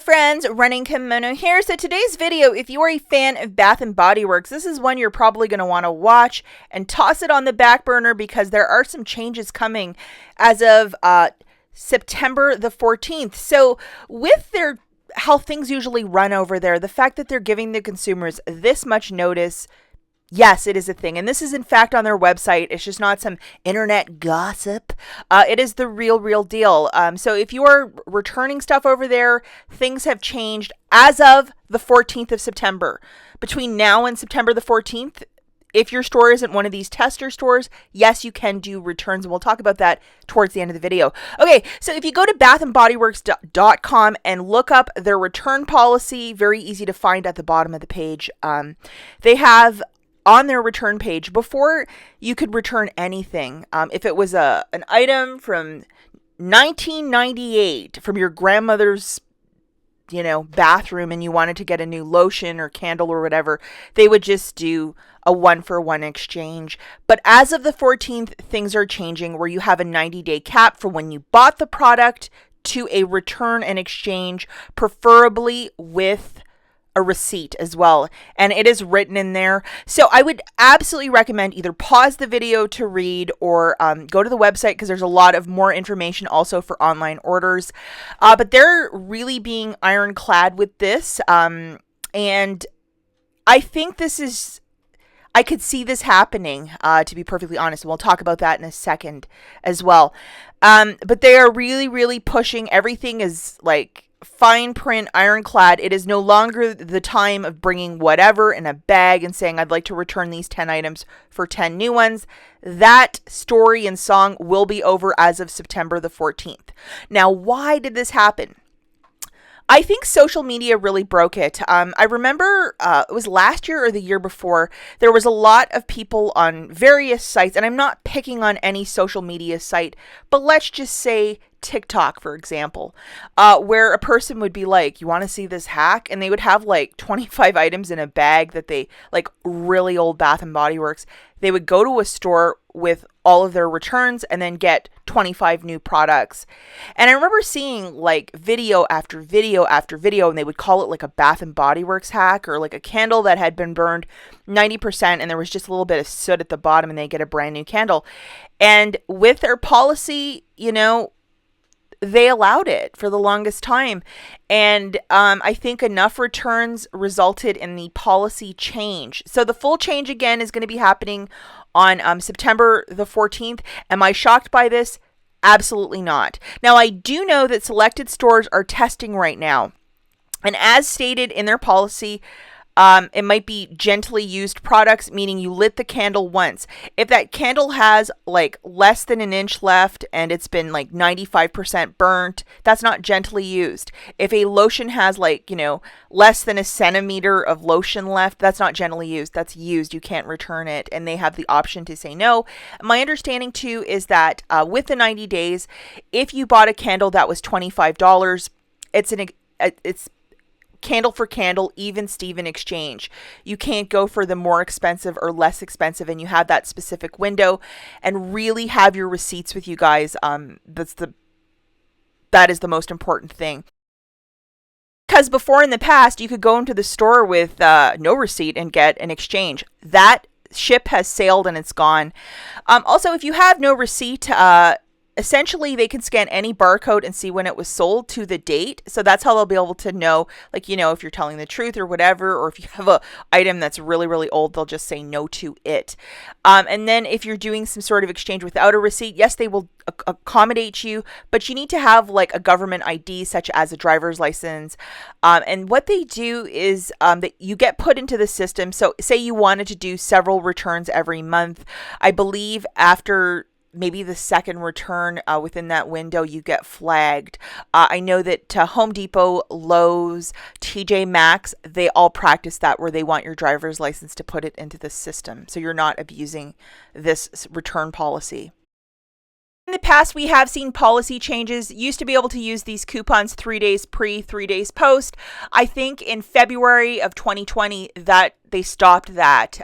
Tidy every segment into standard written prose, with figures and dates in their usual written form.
friends, Running Kimono here. So today's video, if you are a fan of Bath & Body Works, this is one you're probably going to want to watch and toss it on the back burner because there are some changes coming as of September the 14th. So with how things usually run over there, the fact that they're giving the consumers this much notice, yes, it is a thing. And this is in fact on their website. It's just not some internet gossip. It is the real deal. So if you are returning stuff over there, things have changed as of the 14th of September. Between now and September the 14th, if your store isn't one of these tester stores, yes, you can do returns. And we'll talk about that towards the end of the video. Okay, so if you go to bathandbodyworks.com and look up their return policy, very easy to find at the bottom of the page. They have on their return page, before you could return anything, if it was an item from 1998 from your grandmother's, bathroom and you wanted to get a new lotion or candle or whatever, they would just do a 1-for-1 exchange. But as of the 14th, things are changing where you have a 90-day cap from when you bought the product to a return and exchange, preferably with a receipt as well, and it is written in there. So I would absolutely recommend either pause the video to read or go to the website because there's a lot of more information also for online orders. But they're really being ironclad with this, and I think I could see this happening, to be perfectly honest, and we'll talk about that in a second as well. But they are really pushing. Everything is like fine print, ironclad. It is no longer the time of bringing whatever in a bag and saying, I'd like to return these 10 items for 10 new ones. That story and song will be over as of September the 14th. Now, why did this happen? I think social media really broke it. I remember it was last year or the year before, there was a lot of people on various sites, and I'm not picking on any social media site, but let's just say TikTok, for example, where a person would be like, you want to see this hack? And they would have like 25 items in a bag that they, like really old Bath & Body Works. They would go to a store with all of their returns and then get 25 new products. And I remember seeing like video after video after video, and they would call it like a Bath & Body Works hack, or like a candle that had been burned 90% and there was just a little bit of soot at the bottom and they get a brand new candle. And with their policy, they allowed it for the longest time. And I think enough returns resulted in the policy change. So the full change again is going to be happening on September the 14th. Am I shocked by this? Absolutely not. Now, I do know that selected stores are testing right now. And as stated in their policy, it might be gently used products, meaning you lit the candle once. If that candle has like less than an inch left and it's been like 95% burnt, that's not gently used. If a lotion has like, less than a centimeter of lotion left, that's not gently used. That's used. You can't return it. And they have the option to say no. My understanding too is that with the 90 days, if you bought a candle that was $25, it's candle for candle, even Steven exchange. You can't go for the more expensive or less expensive, and you have that specific window. And really have your receipts with you guys. That is the most important thing. Because before in the past, you could go into the store with no receipt and get an exchange. That ship has sailed and it's gone. Also, if you have no receipt, essentially, they can scan any barcode and see when it was sold to the date. So that's how they'll be able to know, like, if you're telling the truth or whatever, or if you have a item that's really old, they'll just say no to it. And then if you're doing some sort of exchange without a receipt, yes, they will accommodate you, but you need to have like a government ID, such as a driver's license. And what they do is that you get put into the system. So say you wanted to do several returns every month. I believe after maybe the second return within that window, you get flagged. I know that Home Depot, Lowe's, TJ Maxx, they all practice that where they want your driver's license to put it into the system. So you're not abusing this return policy. In the past, we have seen policy changes. Used to be able to use these coupons 3 days pre, 3 days post. I think in February of 2020, that they stopped that.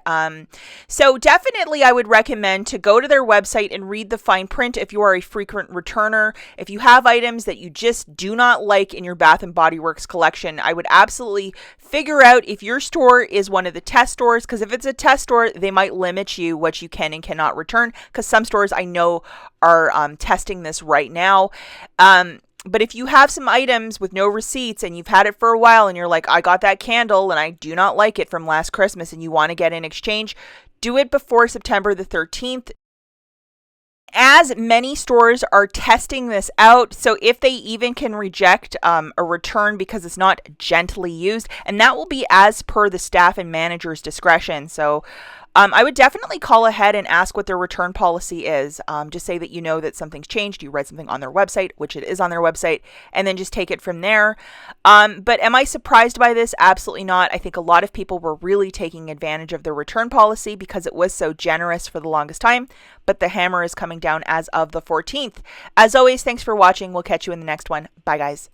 So definitely I would recommend to go to their website and read the fine print if you are a frequent returner. If you have items that you just do not like in your Bath and Body Works collection, I would absolutely figure out if your store is one of the test stores, because if it's a test store, they might limit you what you can and cannot return, because some stores I know are testing this right now. But if you have some items with no receipts and you've had it for a while and you're like, I got that candle and I do not like it from last Christmas, and you want to get an exchange, do it before September the 13th. As many stores are testing this out, so if they even can reject a return because it's not gently used, and that will be as per the staff and manager's discretion. So I would definitely call ahead and ask what their return policy is. Just say that you know that something's changed, you read something on their website, which it is on their website, and then just take it from there. But am I surprised by this? Absolutely not. I think a lot of people were really taking advantage of the return policy because it was so generous for the longest time, but the hammer is coming down as of the 14th. As always, thanks for watching. We'll catch you in the next one. Bye, guys.